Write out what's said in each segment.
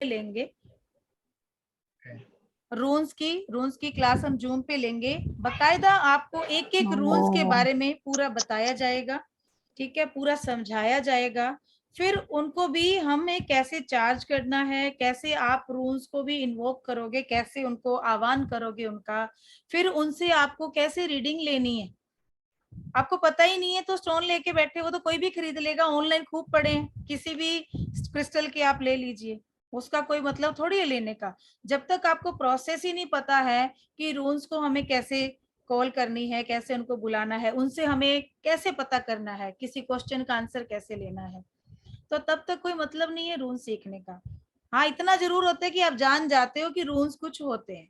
लेंगे, रून्स की क्लास हम जूम पे लेंगे। बकायदा आपको एक एक रून्स के बारे में पूरा बताया जाएगा, ठीक है, पूरा समझाया जाएगा। फिर उनको भी हमें कैसे चार्ज करना है, कैसे आप रून्स को भी इन्वोक करोगे, कैसे उनको आह्वान करोगे उनका, फिर उनसे आपको कैसे रीडिंग लेनी है। आपको पता ही नहीं है तो स्टोन लेके बैठे हो तो कोई भी खरीद लेगा, ऑनलाइन खूब पड़े हैं, किसी भी क्रिस्टल के आप ले लीजिए, उसका कोई मतलब थोड़ी है लेने का। जब तक आपको प्रोसेस ही नहीं पता है कि रून्स को हमें कैसे कॉल करनी है, कैसे उनको बुलाना है, उनसे हमें कैसे पता करना है, किसी क्वेश्चन का आंसर कैसे लेना है, तो तब तक कोई मतलब नहीं है रून्स सीखने का। हाँ, इतना जरूर होता है कि आप जान जाते हो कि रून्स कुछ होते हैं,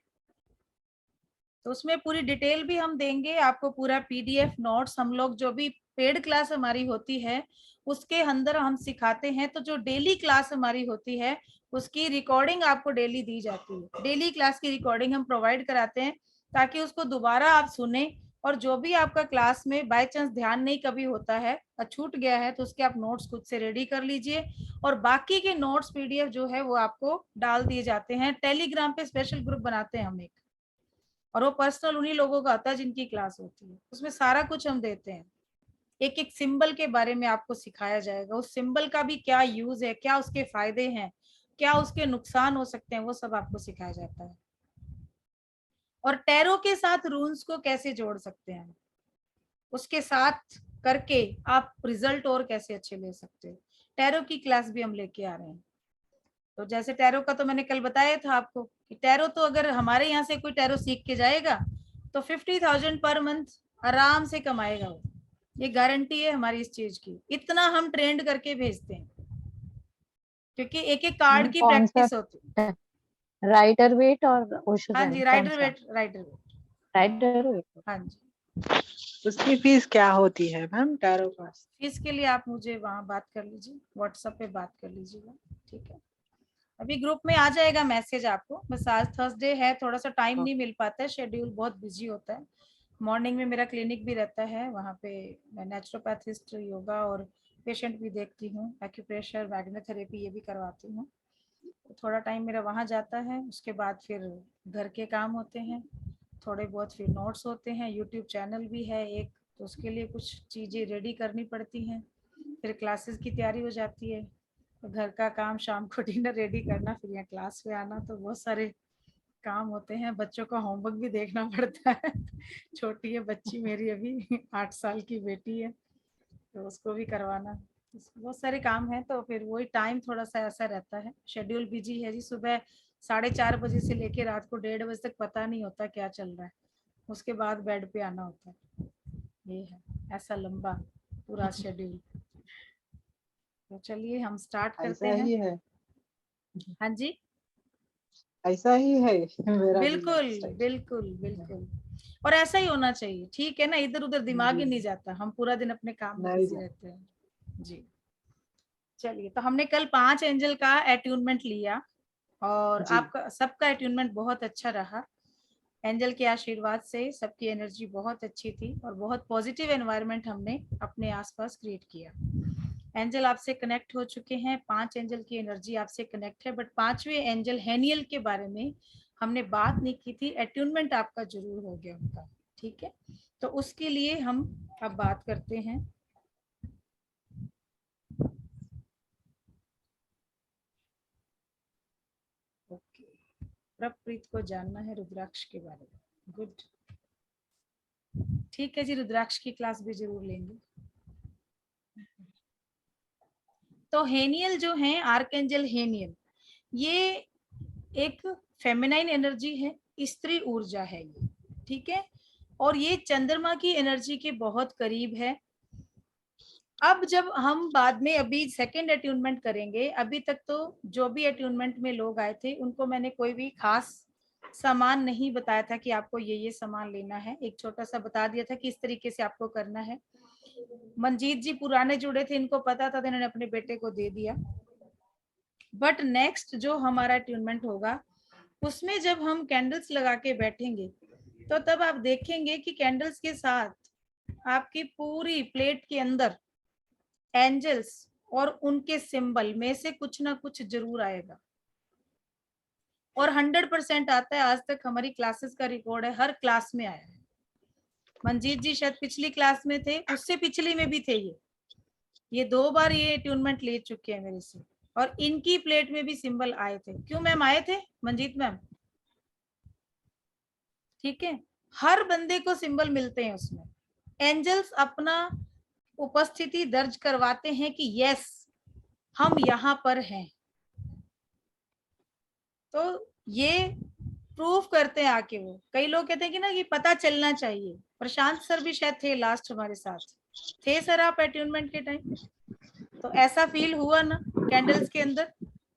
तो उसमें पूरी डिटेल भी हम देंगे आपको, पूरा पीडीएफ नोट्स हम लोग जो भी पेड क्लास हमारी होती है उसके अंदर हम सिखाते हैं। तो जो डेली क्लास हमारी होती है उसकी रिकॉर्डिंग आपको डेली दी जाती है, डेली क्लास की रिकॉर्डिंग हम प्रोवाइड कराते हैं ताकि उसको दोबारा आप सुने, और जो भी आपका क्लास में बाय चांस ध्यान नहीं कभी होता है, छूट गया है, तो उसके आप नोट्स खुद से रेडी कर लीजिए। और बाकी के नोट्स पीडीएफ जो है वो आपको डाल दिए जाते हैं। टेलीग्राम पे स्पेशल ग्रुप बनाते हैं हम एक, और वो पर्सनल उन्हीं लोगों का आता है जिनकी क्लास होती है, उसमें सारा कुछ हम देते हैं। एक एक सिंबल के बारे में आपको सिखाया जाएगा, उस सिंबल का भी क्या यूज है, क्या उसके फायदे हैं, क्या उसके नुकसान हो सकते हैं, वो सब आपको सिखाया जाता है। और टैरो के साथ रून्स को कैसे जोड़ सकते हैं, उसके साथ करके आप रिजल्ट और कैसे अच्छे ले सकते हो, टैरो की क्लास भी हम लेके आ रहे हैं। तो जैसे टैरो का तो मैंने कल बताया था आपको कि टैरो तो अगर हमारे यहाँ से कोई टैरो सीख के जाएगा तो 50,000 पर मंथ आराम से कमाएगा वो, ये गारंटी है हमारी इस चीज की, इतना हम ट्रेंड करके भेजते हैं, क्योंकि एक एक कार्ड की कौन सा, प्रैक्टिस होती है। राइडर वेट और ओशो हाँ जैन, जी, कौन राइडर सा? Wait, rider wait. Rider wait. हाँ जी। उसकी फीस क्या होती है मैम टैरो क्लास? फीस के लिए आप मुझे वहाँ बात कर लीजिए, व्हाट्सएप पे बात कर लीजिएगा, ठीक है। अभी ग्रुप में आ जाएगा मैसेज आपको, बस आज थर्सडे है, थोड़ा सा टाइम नहीं मिल पाता है, शेड्यूल बहुत बिजी होता है। मॉर्निंग में मेरा क्लिनिक भी रहता है, वहाँ पे मैं नेचुरोपैथिस्ट, योगा और पेशेंट भी देखती हूँ, एक्यूप्रेशर, मैग्नेथेरेपी ये भी करवाती हूँ। तो थोड़ा टाइम मेरा वहाँ जाता है, उसके बाद फिर घर के काम होते हैं, थोड़े बहुत फिर नोट्स होते हैं, यूट्यूब चैनल भी है एक, तो उसके लिए कुछ चीज़ें रेडी करनी पड़ती हैं, फिर क्लासेस की तैयारी हो जाती है, तो घर का काम, शाम को डिनर रेडी करना, फिर यहाँ क्लास पे आना, तो बहुत सारे काम होते हैं। बच्चों का होमवर्क भी देखना पड़ता है छोटी है बच्ची मेरी, अभी 8 साल की बेटी है, तो उसको भी करवाना, बहुत सारे काम है, तो फिर वही टाइम थोड़ा सा ऐसा रहता है, शेड्यूल बिजी है जी। सुबह 4:30 बजे से लेके रात को 1:30 बजे तक पता नहीं होता क्या चल रहा है, उसके बाद बेड पे आना होता है, ये है ऐसा लंबा पूरा शेड्यूल। तो चलिए हम स्टार्ट करते ऐसा हैं। ही है, हाँ जी, ऐसा ही है मेरा भी बिल्कुल लाइफस्टाइल। बिल्कुल बिल्कुल, और ऐसा ही होना चाहिए, ठीक है ना, इधर उधर दिमाग ही जी, नहीं जाता, हम पूरा दिन अपने काम में नहीं बिजी जा। रहते हैं जी। चलिए, तो हमने कल 5 एंजल का अट्यूनमेंट लिया, और जी, आपका सबका अट्यूनमेंट बहुत अच्छा रहा। एंजल के आशीर्वाद से सबकी एनर्जी बहुत अच्छी थी, और बहुत पॉजिटिव एनवायरनमेंट हमने अपने आसपास क्रिएट किया। एंजल आपसे कनेक्ट हो चुके हैं, 5 एंजल की एनर्जी आपसे कनेक्ट है, बट 5वें एंजल हेनियल के बारे में हमने बात नहीं की थी, अट्यूनमेंट आपका जरूर हो गया उनका, ठीक है। तो उसके लिए हम अब बात करते हैं। ओके, प्रप्रीत को जानना है रुद्राक्ष के बारे में, गुड, ठीक है जी, रुद्राक्ष की क्लास भी जरूर लेंगे। तो हेनियल जो है, आर्कएंजल हेनियल, ये एक फेमिनाइन एनर्जी है, स्त्री ऊर्जा है ये, ठीक है, और ये चंद्रमा की एनर्जी के बहुत करीब है। अब जब हम बाद में अभी सेकंड अट्यूनमेंट करेंगे, अभी तक तो जो भी अट्यूनमेंट में लोग आए थे उनको मैंने कोई भी खास सामान नहीं बताया था कि आपको ये सामान लेना है, एक छोटा सा बता दिया था कि इस तरीके से आपको करना है। मंजीत जी पुराने जुड़े थे, इनको पता था तो इन्होंने अपने बेटे को दे दिया। बट नेक्स्ट जो हमारा ट्यूनमेंट होगा उसमें जब हम कैंडल्स लगा के बैठेंगे, तो तब आप देखेंगे कि कैंडल्स के साथ आपकी पूरी प्लेट के अंदर एंजल्स और उनके सिंबल में से कुछ ना कुछ जरूर आएगा। और 100% आता है। आज तक हमारी क्लासेस का रिकॉर्ड है, हर क्लास में आया है। मंजीत जी शायद पिछली क्लास में थे, उससे पिछली में भी थे। ये 2 बार ये ट्यूनमेंट ले चुके हैं मेरे से, और इनकी प्लेट में भी सिंबल आए थे। क्यों मैम आए थे, मंजीत मैम? ठीक है, हर बंदे को सिंबल मिलते हैं उसमें। एंजल्स अपना उपस्थिति दर्ज करवाते हैं कि यस हम यहाँ पर हैं। तो ये प्रूफ करते हैं आके वो। कई लोग कहते हैं कि ना कि पता चलना चाहिए। प्रशांत सर भी शायद थे लास्ट हमारे साथ, थे सर आप अट्यूनमेंट के टाइम? तो ऐसा फील हुआ ना कैंडल्स के अंदर।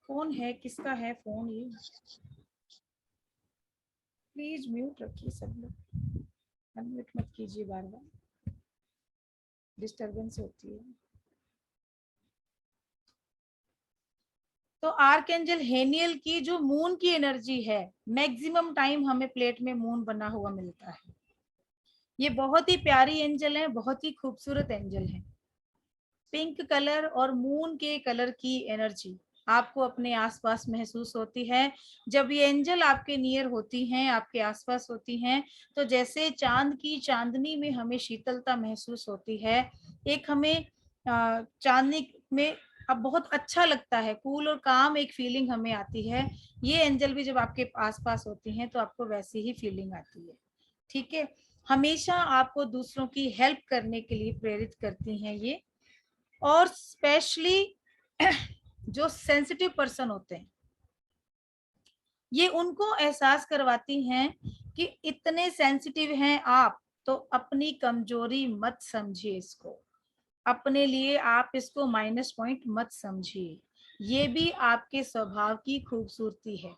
कौन है, किसका है फोन? ये प्लीज म्यूट रखिए सब लोग, अनम्यूट मत कीजिए, बार बार डिस्टरबेंस होती है। तो आर्कएंजल हेनियल की जो मून की एनर्जी है, मैक्सिमम टाइम हमें प्लेट में मून बना हुआ मिलता है। ये बहुत ही प्यारी एंजल है, बहुत ही खूबसूरत एंजल है। पिंक कलर और मून के कलर की एनर्जी आपको अपने आसपास महसूस होती है। जब ये एंजल आपके नियर होती हैं, आपके आसपास होती हैं, तो जैसे चांद की चांदनी में हमें शीतलता महसूस होती है। एक हमें चांदनी में अब बहुत अच्छा लगता है, कूल और काम एक फीलिंग हमें आती है। ये एंजल भी जब आपके आसपास होती हैं तो आपको वैसी ही फीलिंग आती है। ठीक है, हमेशा आपको दूसरों की हेल्प करने के लिए प्रेरित करती हैं ये। और स्पेशली जो सेंसिटिव पर्सन होते हैं, ये उनको एहसास करवाती हैं कि इतने सेंसिटिव हैं आप, तो अपनी कमजोरी मत समझिए इसको, अपने लिए आप इसको माइनस पॉइंट मत समझिए। ये भी आपके स्वभाव की खूबसूरती है।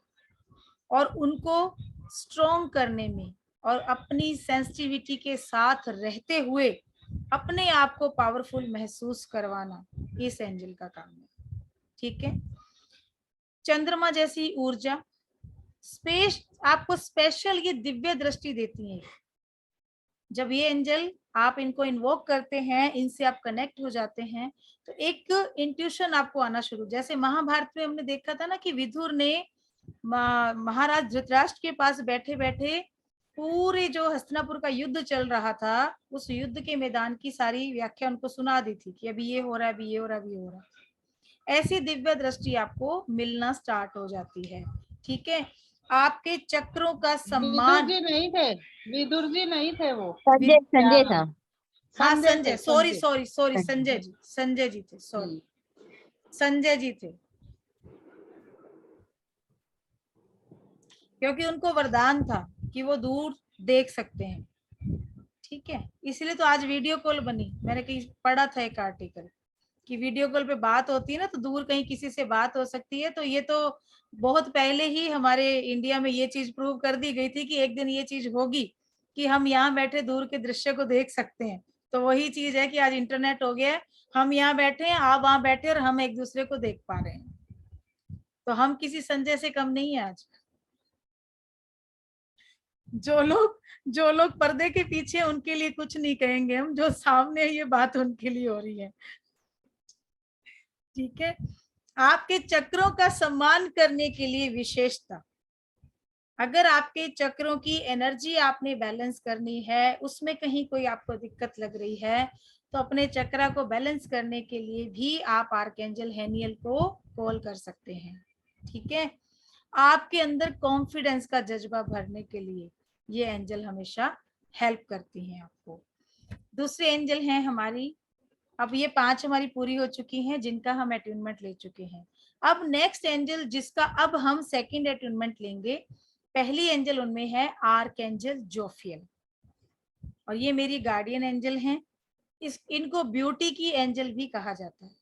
और उनको स्ट्रॉन्ग करने में और अपनी सेंसिटिविटी के साथ रहते हुए अपने आप को पावरफुल महसूस करवाना इस एंजल का काम है। ठीक है, चंद्रमा जैसी ऊर्जा स्पेस आपको स्पेशल ये दिव्य दृष्टि देती है। जब ये एंजल आप इनको इन्वोक करते हैं, इनसे आप कनेक्ट हो जाते हैं, तो एक इंट्यूशन आपको आना शुरू। जैसे महाभारत में हमने देखा था ना कि विदुर ने महाराज धृतराष्ट्र के पास बैठे बैठे पूरे जो हस्तिनापुर का युद्ध चल रहा था, उस युद्ध के मैदान की सारी व्याख्या उनको सुना दी थी कि अभी ये हो रहा है, अभी ये हो रहा है, अभी ये हो रहा है। ऐसी दिव्य दृष्टि आपको मिलना स्टार्ट हो जाती है। ठीक है, आपके चक्रों का सम्मान। विदुर जी नहीं थे, विदुर जी नहीं थे वो, संजय था। हाँ संजय, थे, sorry sorry sorry, Sanjay ji, Sanjay ji थे, सॉरी संजय जी थे, क्योंकि उनको वरदान था कि वो दूर देख सकते हैं। ठीक है, इसलिए तो आज वीडियो कॉल बनी। मैंने कहीं पढ़ा था एक आर्टिकल कि वीडियो कॉल पे बात होती है ना, तो दूर कहीं किसी से बात हो सकती है। तो ये तो बहुत पहले ही हमारे इंडिया में ये चीज प्रूव कर दी गई थी कि एक दिन ये चीज होगी कि हम यहाँ बैठे दूर के दृश्य को देख सकते हैं। तो वही चीज है कि आज इंटरनेट हो गया है, हम यहाँ बैठे हैं, आप वहां बैठे और हम एक दूसरे को देख पा रहे हैं। तो हम किसी संजय से कम नहीं है आज। जो लोग पर्दे के पीछे, उनके लिए कुछ नहीं कहेंगे हम, जो सामने ये बात उनके लिए हो रही है। ठीक है, आपके चक्रों का सम्मान करने के लिए विशेषता, अगर आपके चक्रों की एनर्जी आपने बैलेंस करनी है, उसमें कहीं कोई आपको दिक्कत लग रही है, तो अपने चक्रा को बैलेंस करने के लिए भी आप आर्कएंजल हेनियल को कॉल कर सकते हैं। ठीक है, आपके अंदर कॉन्फिडेंस का जज्बा भरने के लिए ये एंजल हमेशा हेल्प करती हैं आपको। दूसरे एंजल हैं हमारी, अब ये 5 हमारी पूरी हो चुकी हैं जिनका हम अट्यूनमेंट ले चुके हैं। अब नेक्स्ट एंजल जिसका अब हम सेकंड अट्यूनमेंट लेंगे, पहली एंजल उनमें है आर्कएंजल जोफियल, और ये मेरी गार्डियन एंजल हैं। इनको ब्यूटी की एंजल भी कहा जाता है।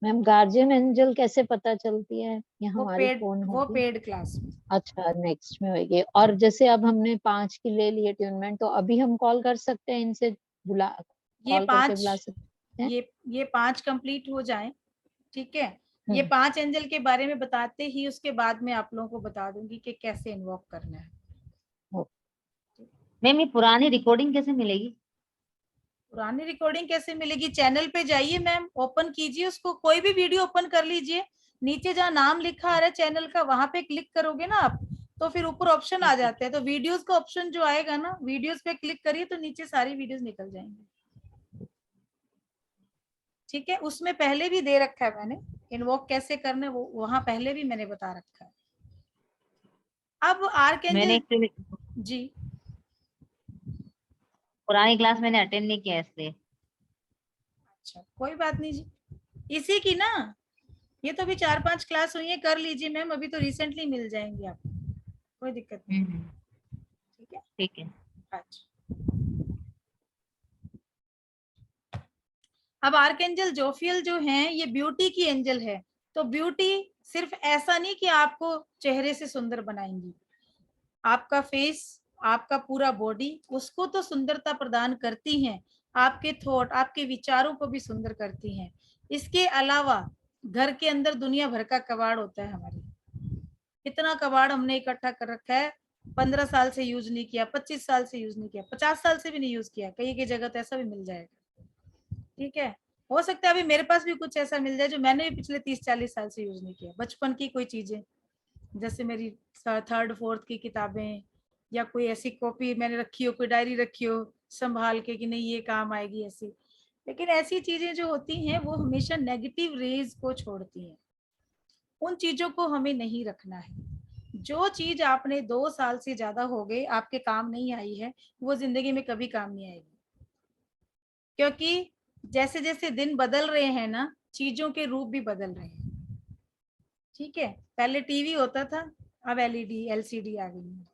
मैम गार्जियन एंजल कैसे पता चलती है? ये हमारी फोन वो होगी। पेड क्लास में। अच्छा, नेक्स्ट में होगी। और जैसे अब हमने 5 की ले ली ट्यूनमेंट, तो अभी हम कॉल कर सकते हैं इनसे, ये कॉल करके बुला सकते हैं? ये 5 कंप्लीट हो जाएं। ठीक है, ये 5 एंजल के बारे में बताते ही उसके बाद में आप लोगों को बता दूंगी कि कैसे इन्वॉक करना है। मैम ये पुरानी रिकॉर्डिंग कैसे मिलेगी? पुरानी रिकॉर्डिंग कैसे मिलेगी? चैनल पे जाइए मैम, ओपन कीजिए उसको, कोई भी वीडियो ओपन कर लीजिए, नीचे जहाँ नाम लिखा आ रहा है चैनल का, वहां पे क्लिक करोगे ना आप, तो फिर ऊपर ऑप्शन आ जाते हैं। तो वीडियोस का ऑप्शन जो आएगा ना, वीडियोस पे क्लिक करिए तो नीचे सारी वीडियोस निकल जाएंगी। ठीक है, उसमें पहले भी दे रखा है मैंने, इन्वोक कैसे करना है वो वहां पहले भी मैंने बता रखा है। अब मैंने आर्कएंजल एक्चुअली जी, पुरानी क्लास मैंने अटेंड नहीं किया इसलिए। अच्छा कोई बात नहीं जी, इसी की ना, ये तो भी 4-5 क्लास हुई है, कर लीजिए मैम, अभी तो रिसेंटली मिल जाएंगी आपको, कोई दिक्कत नहीं। ठीक है, ठीक है। अच्छा अब आर्कएंजल जोफियल जो हैं, ये ब्यूटी की एंजल है। तो ब्यूटी सिर्फ ऐसा नहीं कि आपको चेहरे से सुंदर बनाएंगी, आपका फेस, आपका पूरा बॉडी, उसको तो सुंदरता प्रदान करती हैं, आपके थॉट, आपके विचारों को भी सुंदर करती हैं। इसके अलावा घर के अंदर दुनिया भर का कबाड़ होता है हमारे, इतना कबाड़ हमने इकट्ठा कर रखा है, 15 साल से यूज नहीं किया, 25 साल से यूज नहीं किया, 50 साल से भी नहीं यूज किया, कहीं की जगह तो ऐसा भी मिल जाएगा। ठीक है, हो सकता है अभी मेरे पास भी कुछ ऐसा मिल जाए जो मैंने भी पिछले 30-40 साल से यूज नहीं किया, बचपन की कोई चीजें, जैसे मेरी 3rd-4th की किताबें, या कोई ऐसी कॉपी मैंने रखी हो, कोई डायरी रखी हो संभाल के कि नहीं ये काम आएगी ऐसी। लेकिन ऐसी चीजें जो होती हैं वो हमेशा नेगेटिव रेज को छोड़ती हैं, उन चीजों को हमें नहीं रखना है। जो चीज आपने 2 साल से ज्यादा हो गए आपके काम नहीं आई है, वो जिंदगी में कभी काम नहीं आएगी, क्योंकि जैसे जैसे दिन बदल रहे हैं ना, चीजों के रूप भी बदल रहे हैं। ठीक है, पहले टीवी होता था, अब एलईडी एलसीडी आ गई है।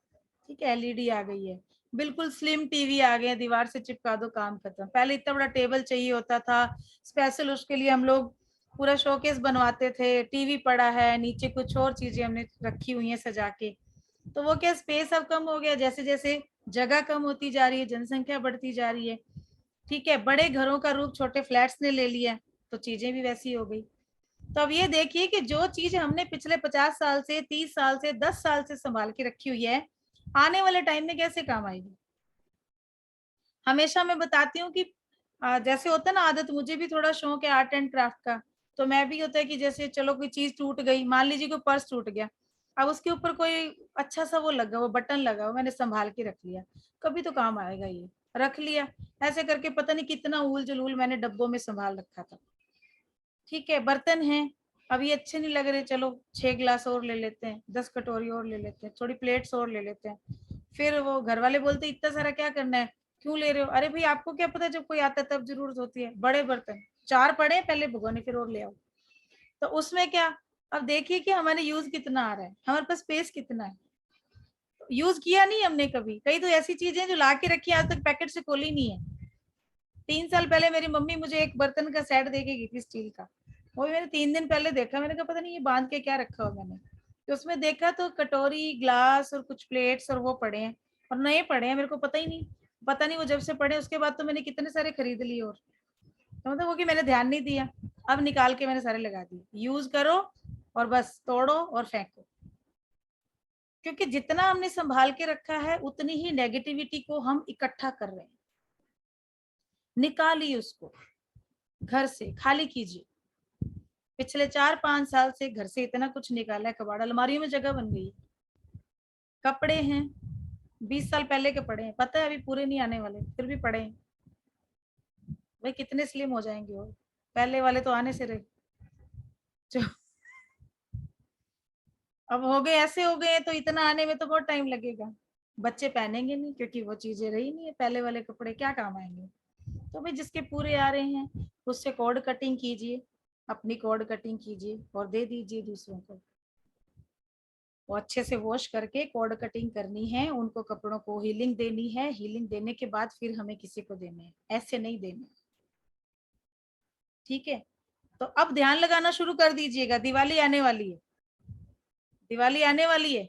ठीक है, एलईडी आ गई है, बिल्कुल स्लिम टीवी आ गए, दीवार से चिपका दो काम खत्म। पहले इतना बड़ा टेबल चाहिए होता था स्पेशल, उसके लिए हम लोग पूरा शोकेस बनवाते थे, टीवी पड़ा है, नीचे कुछ और चीजें हमने रखी हुई है सजा के। तो वो क्या, स्पेस अब कम हो गया, जैसे जैसे जगह कम होती जा रही है, जनसंख्या बढ़ती जा रही है। ठीक है, बड़े घरों का रूप छोटे फ्लैट्स ने ले लिया, तो चीजें भी वैसी हो गई। तो अब ये देखिए कि जो चीज हमने पिछले 50 साल से, 30 साल से, 10 साल से संभाल के रखी हुई है, आने वाले टाइम में कैसे काम आएगी। हमेशा मैं बताती हूँ कि जैसे होता है ना आदत, मुझे भी थोड़ा शौक है आर्ट एंड क्राफ्ट का, तो मैं भी होता है कि जैसे चलो कोई चीज टूट गई, मान लीजिए कोई पर्स टूट गया, अब उसके ऊपर कोई अच्छा सा वो लगा, वो बटन लगा, वो मैंने संभाल के रख लिया, कभी तो काम आएगा ये, रख लिया। ऐसे करके पता नहीं कितना ऊल जलूल मैंने डब्बों में संभाल रखा था। ठीक है, बर्तन हैं, अब ये अच्छे नहीं लग रहे, चलो 6 गिलास और ले लेते हैं, 10 कटोरी और ले लेते हैं, थोड़ी प्लेट्स और ले लेते हैं। फिर वो घर वाले बोलते इतना सारा क्या करना है, क्यों ले रहे हो। अरे भाई आपको क्या पता, जब कोई आता है तब जरूरत होती है, बड़े बर्तन 4 पड़े पहले भगोने, फिर और ले आओ। तो उसमें क्या, अब देखिए कि हमारे यूज कितना आ रहा है, हमारे पास स्पेस कितना है, यूज किया नहीं हमने कभी। कई तो ऐसी चीजें जो ला के रखी आज तक पैकेट से खोली नहीं है। 3 साल पहले मेरी मम्मी मुझे एक बर्तन का सेट दे के गई थी स्टील का, वो भी मैंने 3 दिन पहले देखा, मैंने कहा पता नहीं ये बांध के क्या रखा हो मैंने। तो उसमें देखा तो कटोरी, ग्लास और कुछ प्लेट्स और वो पड़े हैं, और नए पड़े हैं, मेरे को पता ही नहीं, पता नहीं वो जब से पड़े उसके बाद तो मैंने कितने सारे खरीद लिए। और तो मतलब वो कि मैंने ध्यान नहीं दिया, अब निकाल के मैंने सारे लगा दिए। यूज करो और बस तोड़ो और फेंको, क्योंकि जितना हमने संभाल के रखा है उतनी ही नेगेटिविटी को हम इकट्ठा कर रहे हैं। निकालिए उसको, घर से खाली कीजिए। पिछले 4-5 साल से घर से इतना कुछ निकाला है, कबाड़, अलमारियों में जगह बन गई। कपड़े हैं 20 साल पहले के पड़े हैं, पता है अभी पूरे नहीं आने वाले, फिर भी पड़े हैं। भाई कितने स्लिम हो जाएंगे वो, पहले वाले तो आने से रहे जो अब हो गए, ऐसे हो गए तो इतना आने में तो बहुत टाइम लगेगा। बच्चे पहनेंगे नहीं क्योंकि वो चीजें रही नहीं है, पहले वाले कपड़े क्या काम आएंगे। तो भाई जिसके पूरे आ रहे हैं उससे कॉर्ड कटिंग कीजिए, अपनी कॉर्ड कटिंग कीजिए और दे दीजिए दूसरों को। वो अच्छे से वॉश करके कॉर्ड कटिंग करनी है, उनको कपड़ों को हीलिंग देनी है, हीलिंग देने के बाद फिर हमें किसी को देने हैं, ऐसे नहीं देने। ठीक है, तो अब ध्यान लगाना शुरू कर दीजिएगा, दिवाली आने वाली है, दिवाली आने वाली है।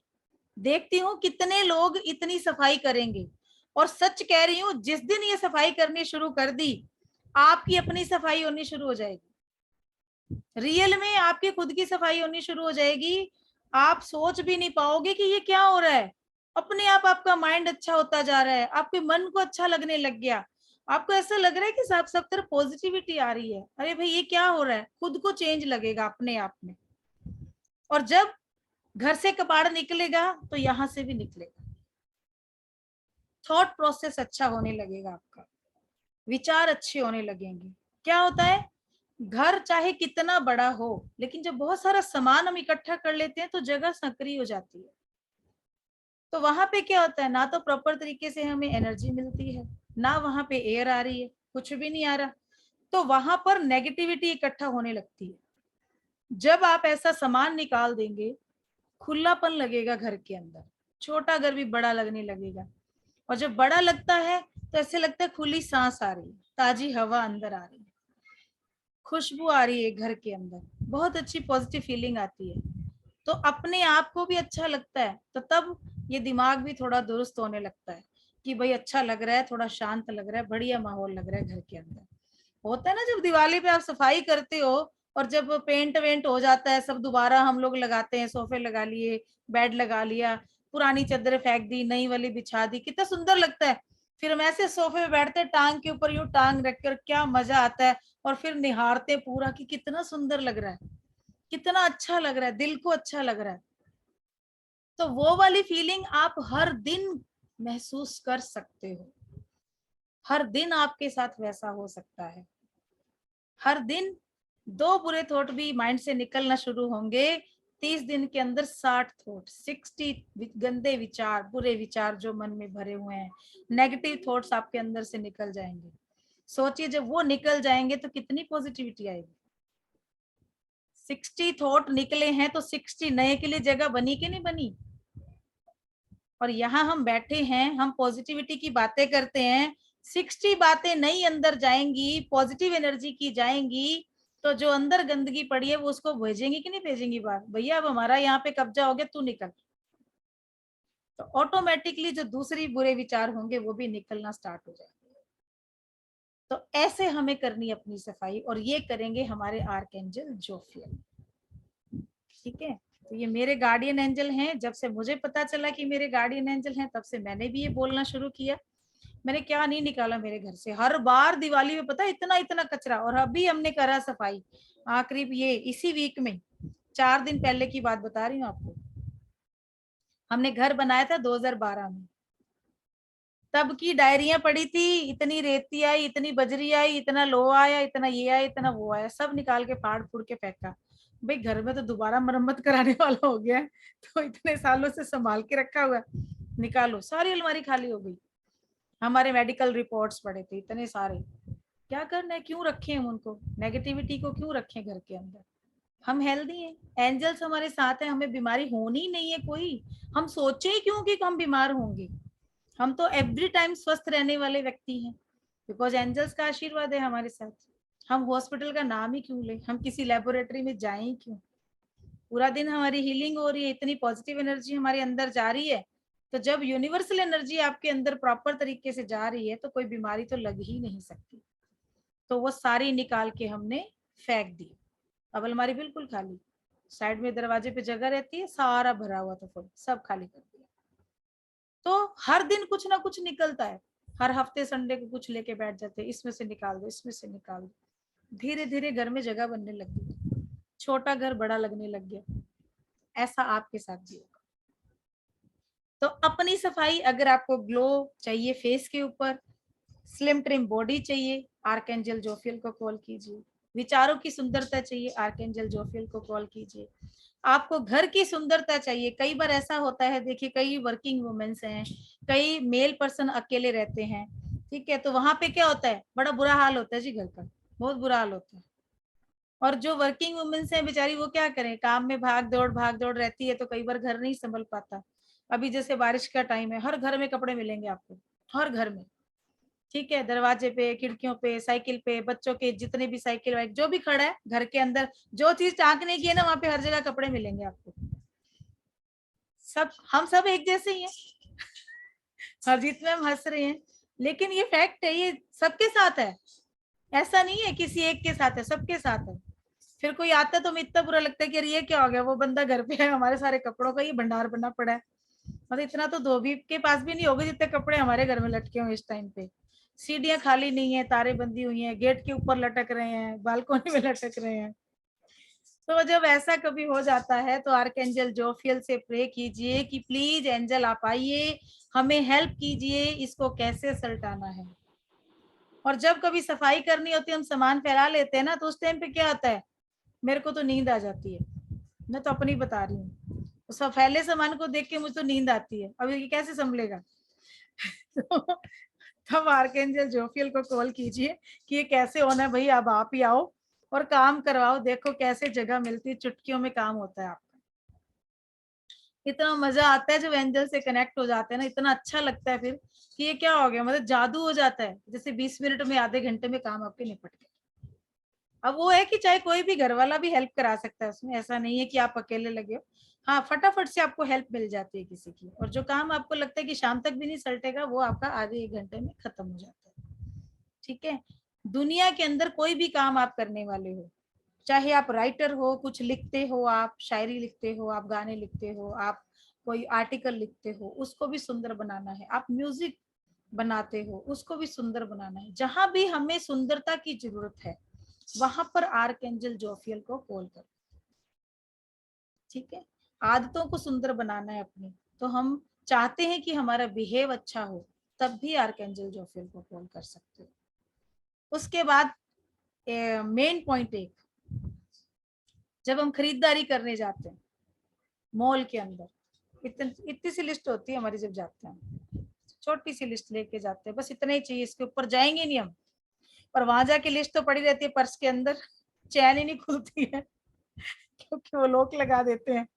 देखती हूँ कितने लोग इतनी सफाई करेंगे, और सच कह रही हूँ जिस दिन ये सफाई करनी शुरू कर दी, आपकी अपनी सफाई होनी शुरू हो जाएगी, रियल में आपकी खुद की सफाई होनी शुरू हो जाएगी। आप सोच भी नहीं पाओगे कि ये क्या हो रहा है, अपने आप आपका माइंड अच्छा होता जा रहा है, आपके मन को अच्छा लगने लग गया, आपको ऐसा लग रहा है कि सब तरफ पॉजिटिविटी आ रही है। अरे भाई ये क्या हो रहा है, खुद को चेंज लगेगा अपने आप में। और जब घर से कबाड़ निकलेगा तो यहाँ से भी निकलेगा। थॉट प्रोसेस अच्छा होने लगेगा आपका, विचार अच्छे होने लगेंगे। क्या होता है, घर चाहे कितना बड़ा हो, लेकिन जब बहुत सारा सामान हम इकट्ठा कर लेते हैं तो जगह संकरी हो जाती है। तो वहां पे क्या होता है, ना तो प्रॉपर तरीके से हमें एनर्जी मिलती है, ना वहां पे एयर आ रही है, कुछ भी नहीं आ रहा। तो वहां पर नेगेटिविटी इकट्ठा होने लगती है। जब आप ऐसा सामान निकाल देंगे, खुलापन लगेगा घर के अंदर, छोटा घर भी बड़ा लगने लगेगा। और जब बड़ा लगता है तो ऐसे लगता है खुली सांस आ रही है, ताजी हवा अंदर आ रही है, खुशबू आ रही है घर के अंदर, बहुत अच्छी पॉजिटिव फीलिंग आती है। तो अपने आप को भी अच्छा लगता है, तो तब ये दिमाग भी थोड़ा दुरुस्त होने लगता है कि भाई अच्छा लग रहा है, थोड़ा शांत लग रहा है, बढ़िया माहौल लग रहा है घर के अंदर। होता है ना, जब दिवाली पे आप सफाई करते हो और जब पेंट वेंट हो जाता है, सब दोबारा हम लोग लगाते हैं, सोफे लगा लिए, बेड लगा लिया, पुरानी चादरें फेंक दी, नई वाली बिछा दी, कितना सुंदर लगता है। फिर हम ऐसे सोफे पे बैठते हैं, टांग के ऊपर यूं टांग रखकर, क्या मजा आता है। और फिर निहारते पूरा कि कितना सुंदर लग रहा है, कितना अच्छा लग रहा है, दिल को अच्छा लग रहा है। तो वो वाली फीलिंग आप हर दिन महसूस कर सकते हो। हर दिन आपके साथ वैसा हो सकता है। हर दिन 2 बुरे थॉट भी माइंड से निकलना शुरू होंगे, 30 दिन के अंदर 60 थॉट, 60 गंदे विचार, बुरे विचार जो मन में भरे हुए हैं, नेगेटिव थॉट्स आपके अंदर से निकल जाएंगे। सोचिए जब वो निकल जाएंगे तो कितनी पॉजिटिविटी आएगी। 60 थॉट निकले हैं तो 60 नए के लिए जगह बनी कि नहीं बनी। और यहाँ हम बैठे हैं, हम पॉजिटिविटी की बातें करते हैं, 60 बातें नई अंदर जाएंगी, पॉजिटिव एनर्जी की जाएंगी, तो जो अंदर गंदगी पड़ी है वो उसको भेजेंगी कि नहीं भेजेंगी बात, भैया अब हमारा यहाँ पे कब्जा हो गया, तू निकल। तो ऑटोमेटिकली जो दूसरी बुरे विचार होंगे वो भी निकलना स्टार्ट हो जाएंगे। तो ऐसे हमें करनी अपनी सफाई, और ये करेंगे हमारे आर्कएंजल जोफियल। ठीक है, तो ये मेरे गार्डियन एंजल हैं। जब से मुझे पता चला कि मेरे गार्डियन एंजल हैं, तब से मैंने भी ये बोलना शुरू किया। मैंने क्या नहीं निकाला मेरे घर से, हर बार दिवाली में पता है इतना इतना कचरा। और अभी हमने करा सफाई, करीब ये इसी वीक में, 4 दिन पहले की बात बता रही हूँ आपको। हमने घर बनाया था 2012 में, तब की डायरियां पड़ी थी, इतनी रेती आई, इतनी बजरी आई, इतना लोहा आया, इतना ये आया, इतना वो आया, सब निकाल के फाड़ फूड़ के फेंका। भाई घर में तो दोबारा मरम्मत कराने वाला हो गया है, तो इतने सालों से संभाल के रखा हुआ है, निकालो। सारी अलमारी खाली हो गई। हमारे मेडिकल रिपोर्ट्स पड़े थे इतने सारे, क्या करना है, क्यों रखे हम उनको, नेगेटिविटी को क्यों रखें घर के अंदर। हम हेल्दी हैं, एंजल्स हमारे साथ हैं, हमें बीमारी होनी नहीं है कोई। हम सोचे ही क्यों कि हम बीमार होंगे, हम तो एवरी टाइम स्वस्थ रहने वाले व्यक्ति हैं, बिकॉज एंजल्स का आशीर्वाद है हमारे साथ। हम हॉस्पिटल का नाम ही क्यों ले, हम किसी लेबोरेटरी में जाएं क्यों। पूरा दिन हमारी हीलिंग हो रही है, इतनी पॉजिटिव एनर्जी हमारे अंदर जा रही है, तो जब यूनिवर्सल एनर्जी आपके अंदर प्रॉपर तरीके से जा रही है तो कोई बीमारी तो लग ही नहीं सकती। तो वो सारी निकाल के हमने फेंक दी। अब अलमारी बिल्कुल खाली, साइड में दरवाजे पे जगह रहती है, सारा भरा हुआ था फुल, सब खाली कर दिया। तो हर दिन कुछ ना कुछ निकलता है, हर हफ्ते संडे को कुछ लेके बैठ जाते हैं, इसमें से निकाल दो, इसमें से निकाल दो। धीरे धीरे घर में जगह बनने लगी, छोटा घर बड़ा लगने लग गया। ऐसा आपके साथ भी होगा। तो अपनी सफाई, अगर आपको ग्लो चाहिए फेस के ऊपर, स्लिम ट्रिम बॉडी चाहिए, आर्कएंजल जोफियल को कॉल कीजिए। विचारों की सुंदरता चाहिए, आर्कएंजल जोफियल को कॉल कीजिए। आपको घर की सुंदरता चाहिए, कई बार ऐसा होता है, देखिए कई वर्किंग वुमेन्स हैं, कई मेल पर्सन अकेले रहते हैं, ठीक है, तो वहां पे क्या होता है, बड़ा बुरा हाल होता है जी, घर का बहुत बुरा हाल होता है। और जो वर्किंग वुमेन्स हैं बेचारी, वो क्या करें, काम में भाग दौड़ रहती है, तो कई बार घर नहीं संभल पाता। अभी जैसे बारिश का टाइम है, हर घर में कपड़े मिलेंगे आपको, हर घर में, ठीक है, दरवाजे पे, खिड़कियों पे, साइकिल पे, बच्चों के जितने भी साइकिल वाइक जो भी खड़ा है घर के अंदर, जो चीज टांकने की है ना, वहां पे हर जगह कपड़े मिलेंगे आपको। सब, हम सब एक जैसे ही हैं। हरजीत में हम हंस रहे हैं, लेकिन ये फैक्ट है, ये सबके साथ है, ऐसा नहीं है किसी एक के साथ है, सबके साथ है। फिर कोई आता है तो हमें इतना बुरा लगता है कि अरे ये क्या हो गया, वो बंदा घर पे है, हमारे सारे कपड़ों का ये भंडार बना पड़ा है। मतलब इतना तो धोबी के पास भी नहीं होगा जितने कपड़े हमारे घर में लटके हुए इस टाइम पे। सीढ़ियां खाली नहीं है, तारे बंदी हुई हैं, गेट के ऊपर लटक रहे हैं, बालकोनी में लटक रहे हैं। तो जब ऐसा कभी हो जाता है तो आर्कएंजल जोफियल से प्रे कीजिए कि प्लीज एंजल आप आइए, हमें हेल्प कीजिए, इसको कैसे सल्टाना है। और जब कभी सफाई करनी होती है, हम सामान फैला लेते हैं ना, तो उस टाइम पे क्या होता है, मेरे को तो नींद आ जाती है। मैं तो अपनी बता रही हूँ, तो सब फैले सामान को देख के मुझे तो नींद आती है, अब ये कैसे संभलेगा। तो तब आर्कएंजल जोफियल को कॉल कीजिए कि ये कैसे होना है भाई, अब आप ही आओ और काम करवाओ, देखो कैसे जगह मिलती है, चुटकियों में काम होता है आपका। इतना मजा आता है जब एंजल से कनेक्ट हो जाते हैं ना, इतना अच्छा लगता है फिर कि ये क्या हो गया, मतलब जादू हो जाता है, जैसे 20 मिनट में आधे घंटे में काम आपके निपट गए। अब वो है कि चाहे कोई भी घर वाला भी हेल्प करा सकता है उसमें, ऐसा नहीं है कि आप अकेले लगे हो। हाँ, फटाफट से आपको हेल्प मिल जाती है किसी की, और जो काम आपको लगता है कि शाम तक भी नहीं सल्टेगा, वो आपका आधे 1 घंटे में खत्म हो जाता है। ठीक है, दुनिया के अंदर कोई भी काम आप करने वाले हो, चाहे आप राइटर हो, कुछ लिखते हो, आप शायरी लिखते हो, आप गाने लिखते हो, आप कोई आर्टिकल लिखते हो, उसको भी सुंदर बनाना है, आप म्यूजिक बनाते हो, उसको भी सुंदर बनाना है। जहां भी हमें सुंदरता की जरूरत है, वहां पर आर्कएंजल जोफियल को कॉल करो। ठीक है, आदतों को सुंदर बनाना है अपनी, तो हम चाहते हैं कि हमारा बिहेव अच्छा हो, तब भी आर्कएंजल जोफियल को कॉल कर सकते हो। उसके बाद मेन पॉइंट एक, जब हम खरीदारी करने जाते हैं मॉल के अंदर, इतनी सी लिस्ट होती है हमारी, जब जाते हैं छोटी सी लिस्ट लेके जाते हैं, बस इतना ही चाहिए, इसके ऊपर जाएंगे नहीं हम। और वहां जाके लिस्ट तो पड़ी रहती है पर्स के अंदर, चैन ही नहीं खुलती है क्योंकि वो लोग लगा देते हैं।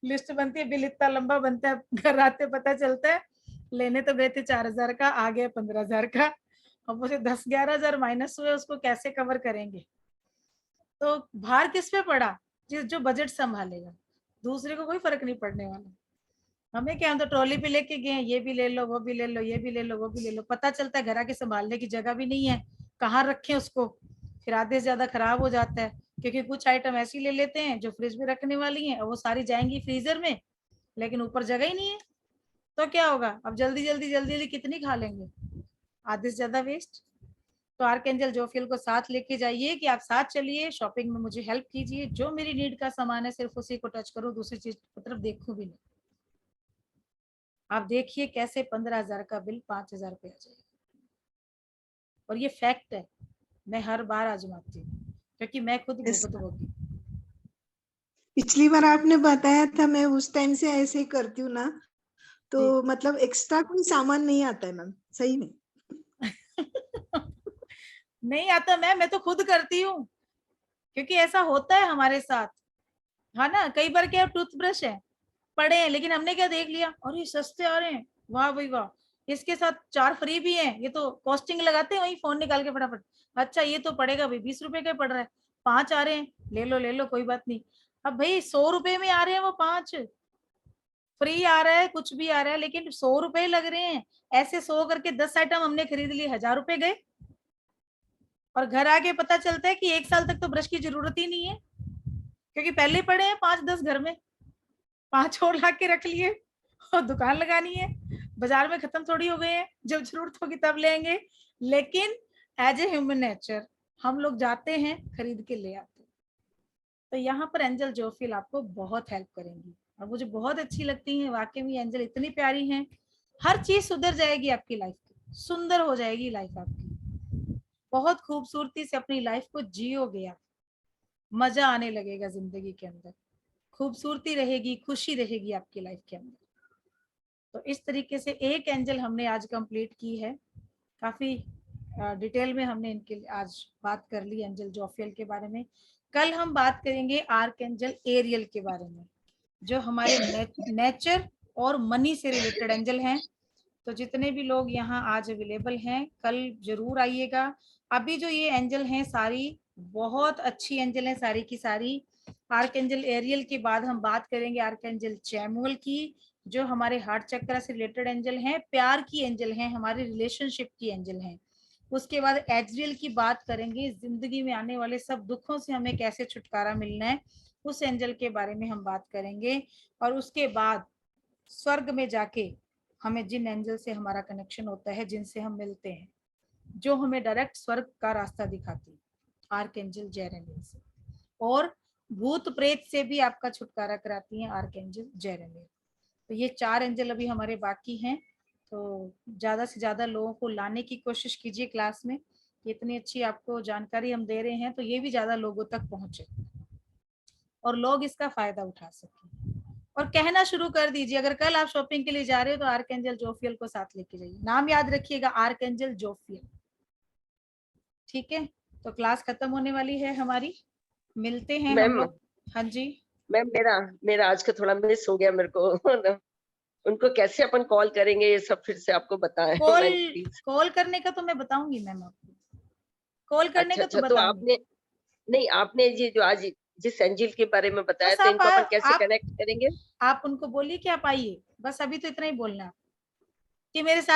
लिस्ट बनती है, बिल इतना लंबा बनता है, घर आते पता चलता है लेने तो गए थे 4,000 का, आ गया 15,000 का। अब उसे 10-11,000 माइनस हुए, उसको कैसे कवर करेंगे। तो भार किस पे पड़ा, जो बजट संभालेगा, दूसरे को कोई फर्क नहीं पड़ने वाला। हमें क्या, हम तो ट्रॉली पे लेके गए, ये भी ले लो, वो भी ले लो, ये भी ले लो, वो भी ले लो, पता चलता है घर आके संभालने की जगह भी नहीं है, कहाँ रखें उसको। फिर आधे से ज्यादा खराब हो जाता है, क्योंकि कुछ आइटम ऐसी ले लेते हैं जो फ्रिज में रखने वाली हैं, और वो सारी जाएंगी फ्रीजर में, लेकिन ऊपर जगह ही नहीं है। तो क्या होगा, अब जल्दी जल्दी जल्दी जल्दी कितनी खा लेंगे, आधे से ज्यादा वेस्ट। तो आर्कएंजल जोफियल को साथ लेके जाइए कि आप साथ चलिए, शॉपिंग में मुझे हेल्प कीजिए, जो मेरी नीड का सामान है सिर्फ उसी को टच करो, दूसरी चीज की तरफ देखूं भी नहीं। आप देखिए कैसे 15,000 का बिल 5,000 पे आ जाएगा। और ये फैक्ट है, मैं हर बार आजमाती हूँ, क्योंकि मैं खुद भुगत होगी। पिछली बार आपने बताया था, मैं उस टाइम से ऐसे ही करती हूँ ना, तो मतलब एक्स्ट्रा कोई सामान नहीं आता है मैम, सही में। नहीं आता मैं तो खुद करती हूँ, क्योंकि ऐसा होता है हमारे साथ। हाँ ना, कई बार क्या, टूथब्रश है पड़े हैं, लेकिन हमने क्या देख लिया, और ये सस्ते आ रहे हैं, वाह भाई वाह, इसके साथ 4 फ्री भी हैं, ये तो कॉस्टिंग लगाते हैं वही फोन निकाल के फटाफट, अच्छा ये तो पड़ेगा भाई 20 रुपए का पड़ रहा है, 5 आ रहे हैं, ले लो कोई बात नहीं। अब भाई 100 रुपए में आ रहे हैं वो 5, फ्री आ रहा है, कुछ भी आ रहा है, लेकिन 100 रुपए लग रहे हैं। ऐसे 100 करके 10 आइटम हमने खरीद लिए, 1,000 रुपए गए। और घर आके पता चलता है कि 1 साल तक तो ब्रश की जरूरत ही नहीं है, क्योंकि पहले पड़े हैं 5-10 घर में, 5 और ला के रख लिए, और दुकान लगानी है, बाजार में खत्म थोड़ी हो गए हैं, जब जरूरत होगी तब लेंगे। लेकिन एज ए ह्यूमन नेचर हम लोग जाते हैं, खरीद के ले आते हैं। तो यहाँ पर एंजल जोफियल आपको बहुत हेल्प करेंगी, और मुझे बहुत अच्छी लगती हैं, वाकई में एंजल इतनी प्यारी हैं। हर चीज सुधर जाएगी आपकी लाइफ की, सुंदर हो जाएगी लाइफ आपकी, बहुत खूबसूरती से अपनी लाइफ को जियोगे आप, मजा आने लगेगा जिंदगी के अंदर, खूबसूरती रहेगी, खुशी रहेगी आपकी लाइफ के अंदर। तो इस तरीके से एक एंजल हमने आज कंप्लीट की है, काफी डिटेल में हमने इनके आज बात कर ली एंजल जोफियल के बारे में। कल हम बात करेंगे आर्क एंजल एरियल के बारे में, जो हमारे नेचर और मनी से रिलेटेड एंजल हैं। तो जितने भी लोग यहाँ आज अवेलेबल हैं, कल जरूर आइएगा। अभी जो ये एंजल हैं सारी बहुत अच्छी एंजल हैं, सारी की सारी। आर्कएंजल एरियल के बाद हम बात करेंगे आर्कएंजल चैमुअल की, जो हमारे हार्ट चक्र से रिलेटेड एंजल हैं, प्यार की एंजल हैं, हमारे रिलेशनशिप की एंजल हैं। उसके बाद एजरियल की बात करेंगे, जिंदगी में आने वाले सब दुखों से हमें कैसे छुटकारा मिलना है, उस एंजल के बारे में हम बात करेंगे। और उसके बाद स्वर्ग में जाके हमें जिन एंजल से हमारा कनेक्शन होता है, जिनसे हम मिलते हैं, जो हमें डायरेक्ट स्वर्ग का रास्ता दिखाती है, आर्क एंजल जेरेनियल से। और भूत प्रेत से भी आपका छुटकारा कराती हैं आर्कएंजल जेरेमियल। तो ये 4 एंजल अभी हमारे बाकी हैं, तो ज्यादा से ज्यादा लोगों को लाने की कोशिश कीजिए क्लास में। इतनी अच्छी आपको जानकारी हम दे रहे हैं तो ये भी ज्यादा लोगों तक पहुंचे और लोग इसका फायदा उठा सकें। और कहना शुरू कर दीजिए, अगर कल आप शॉपिंग के लिए जा रहे हो तो आर्कएंजल जोफियल को साथ लेके जाइए, नाम याद रखिएगा आर्कएंजल जोफियल। ठीक है, तो क्लास खत्म होने वाली है हमारी, मिलते हैं हम मैम लोग। हाँ जी मैम, मेरा आज का थोड़ा मिस हो गया मेरे को। उनको कैसे अपन कॉल करेंगे ये सब फिर से आपको बताएं कॉल मैम, प्लीज। कॉल करने का तो मैं बताऊंगी मैम आपको, कॉल करने अच्छा का तो अच्छा, तो बताऊंगी। आपने ये जो आज जिस एंजिल के बारे में बताया बस था, इनको अपन कैसे आप कनेक्ट करेंगे? आप उनको बोलिए कि आप आइए, बस अभी तो इतना ही बोलना है कि मेरे साथ